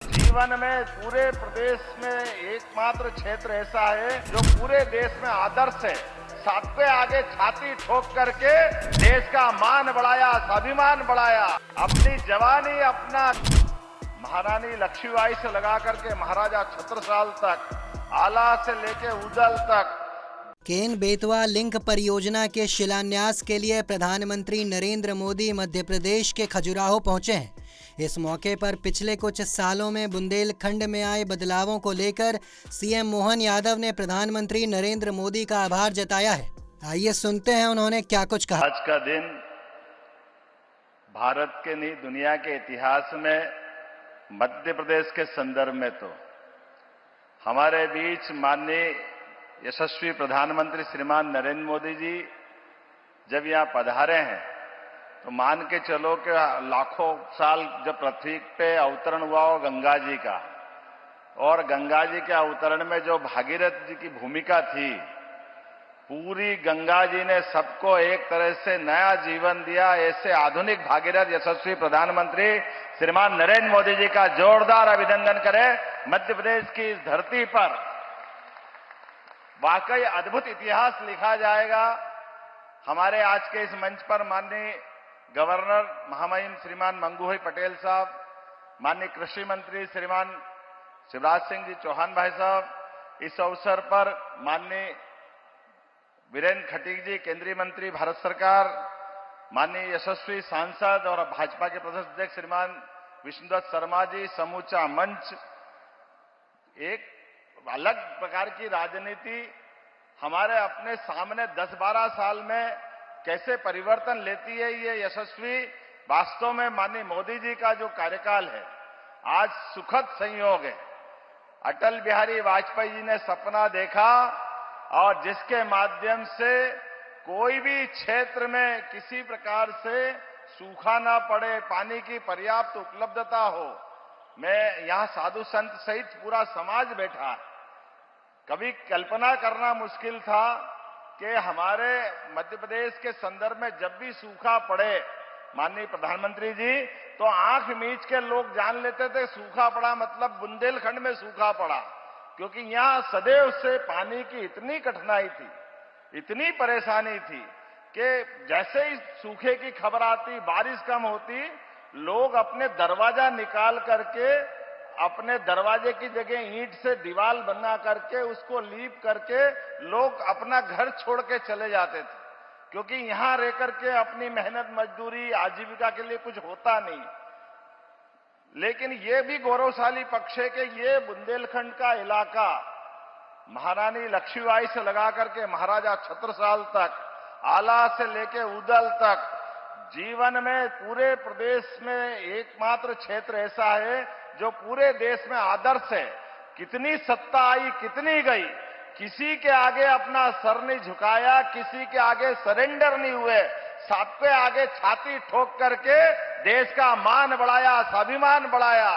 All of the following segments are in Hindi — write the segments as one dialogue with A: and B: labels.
A: जीवन में पूरे प्रदेश में एकमात्र क्षेत्र ऐसा है जो पूरे देश में आदर्श है। सबके आगे छाती ठोक करके देश का मान बढ़ाया, स्वाभिमान बढ़ाया। अपनी जवानी अपना महारानी लक्ष्मीबाई से लगा करके महाराजा छत्रसाल तक, आला से लेके उदल तक।
B: केन बेतवा लिंक परियोजना के शिलान्यास के लिए प्रधानमंत्री नरेंद्र मोदी मध्य प्रदेश के खजुराहो पहुंचे हैं। इस मौके पर पिछले कुछ सालों में बुंदेलखंड में आए बदलावों को लेकर सीएम मोहन यादव ने प्रधानमंत्री नरेंद्र मोदी का आभार जताया है। आइए सुनते हैं उन्होंने क्या कुछ कहा।
A: आज का दिन भारत के नहीं दुनिया के इतिहास में मध्य प्रदेश के संदर्भ में तो हमारे बीच माननीय यशस्वी प्रधानमंत्री श्रीमान नरेंद्र मोदी जी जब यहाँ पधारे हैं तो मान के चलो कि लाखों साल जब पृथ्वी पे अवतरण हुआ हो गंगा जी का, और गंगा जी के अवतरण में जो भागीरथ जी की भूमिका थी, पूरी गंगा जी ने सबको एक तरह से नया जीवन दिया। ऐसे आधुनिक भागीरथ यशस्वी प्रधानमंत्री श्रीमान नरेंद्र मोदी जी का जोरदार अभिनंदन करें। मध्य प्रदेश की इस धरती पर वाकई अद्भुत इतिहास लिखा जाएगा। हमारे आज के इस मंच पर माननीय गवर्नर महामहिम श्रीमान मंगू भाई पटेल साहब, माननीय कृषि मंत्री श्रीमान शिवराज सिंह जी चौहान भाई साहब, इस अवसर पर माननीय वीरेंद्र खटीक जी केंद्रीय मंत्री भारत सरकार, माननीय यशस्वी सांसद और भाजपा के प्रदेश अध्यक्ष श्रीमान विष्णुदत्त शर्मा जी, समूचा मंच। एक अलग प्रकार की राजनीति हमारे अपने सामने 10-12 साल में कैसे परिवर्तन लेती है, ये यशस्वी वास्तव में माननीय मोदी जी का जो कार्यकाल है आज सुखद संयोग है। अटल बिहारी वाजपेयी जी ने सपना देखा और जिसके माध्यम से कोई भी क्षेत्र में किसी प्रकार से सूखा ना पड़े, पानी की पर्याप्त उपलब्धता हो। मैं यहां साधु संत सहित पूरा समाज बैठा है। कभी कल्पना करना मुश्किल था कि हमारे मध्य प्रदेश के संदर्भ में जब भी सूखा पड़े माननीय प्रधानमंत्री जी, तो आंख मीच के लोग जान लेते थे सूखा पड़ा मतलब बुंदेलखंड में सूखा पड़ा, क्योंकि यहां सदैव से पानी की इतनी कठिनाई थी, इतनी परेशानी थी कि जैसे ही सूखे की खबर आती, बारिश कम होती, लोग अपने दरवाजा निकाल करके अपने दरवाजे की जगह ईंट से दीवार बना करके उसको लीप करके लोग अपना घर छोड़ के चले जाते थे, क्योंकि यहां रह करके अपनी मेहनत मजदूरी आजीविका के लिए कुछ होता नहीं। लेकिन ये भी गौरवशाली पक्ष है कि ये बुंदेलखंड का इलाका महारानी लक्ष्मीबाई से लगा करके महाराजा छत्रसाल तक, आला से लेके उदल तक, जीवन में पूरे प्रदेश में एकमात्र क्षेत्र ऐसा है जो पूरे देश में आदर्श है। कितनी सत्ता आई, कितनी गई, किसी के आगे अपना सर नहीं झुकाया, किसी के आगे सरेंडर नहीं हुए, सबके आगे छाती ठोक करके देश का मान बढ़ाया, स्वाभिमान बढ़ाया।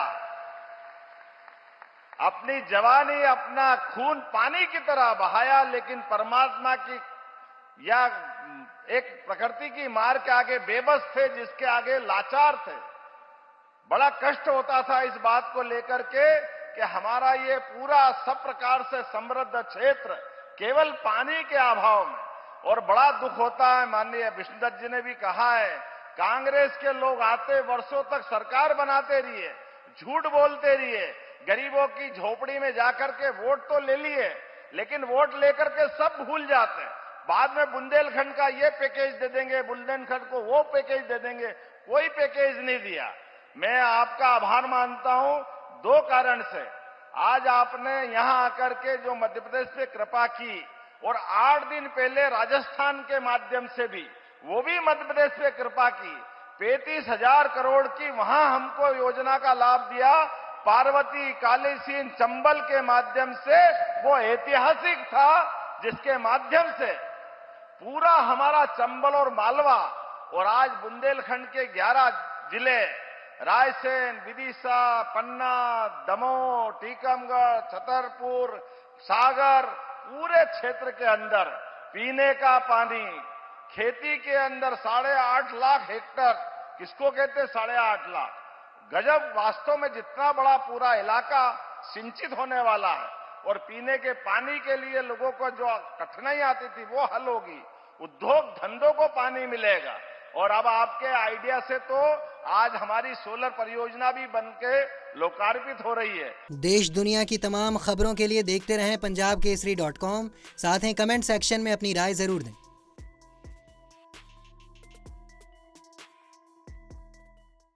A: अपनी जवानी अपना खून पानी की तरह बहाया, लेकिन परमात्मा की या एक प्रकृति की मार के आगे बेबस थे, जिसके आगे लाचार थे। बड़ा कष्ट होता था इस बात को लेकर के कि हमारा ये पूरा सब प्रकार से समृद्ध क्षेत्र केवल पानी के अभाव में, और बड़ा दुख होता है। माननीय विष्णुदत्त जी ने भी कहा है, कांग्रेस के लोग आते वर्षों तक सरकार बनाते रहिए, झूठ बोलते रहिए, गरीबों की झोपड़ी में जाकर के वोट तो ले लिए, लेकिन वोट लेकर के सब भूल जाते हैं। बाद में बुंदेलखंड का ये पैकेज दे देंगे, बुंदेलखंड को वो पैकेज दे देंगे, कोई पैकेज नहीं दिया। मैं आपका आभार मानता हूं 2 कारण से। आज आपने यहां आकर के जो मध्य प्रदेश पे कृपा की, और 8 दिन पहले राजस्थान के माध्यम से भी, वो भी मध्य प्रदेश पे कृपा की, 35,000 करोड़ की वहां हमको योजना का लाभ दिया। पार्वती, कालीसिंध, चंबल के माध्यम से वो ऐतिहासिक था, जिसके माध्यम से पूरा हमारा चंबल और मालवा और आज बुंदेलखंड के 11 जिले रायसेन, विदिशा, पन्ना, दमोह, टीकमगढ़, छतरपुर, सागर, पूरे क्षेत्र के अंदर पीने का पानी, खेती के अंदर 8.5 लाख हेक्टेयर, किसको कहते 8.5 लाख, गजब, वास्तव में जितना बड़ा पूरा इलाका सिंचित होने वाला है और पीने के पानी के लिए लोगों को जो कठिनाई आती थी वो हल होगी, उद्योग धंधों को पानी मिलेगा। और अब आपके आइडिया से तो आज हमारी सोलर परियोजना भी बनके लोकार्पित हो रही है।
B: देश दुनिया की तमाम खबरों के लिए देखते रहें punjabkesari.com। साथ ही कमेंट सेक्शन में अपनी राय जरूर दें।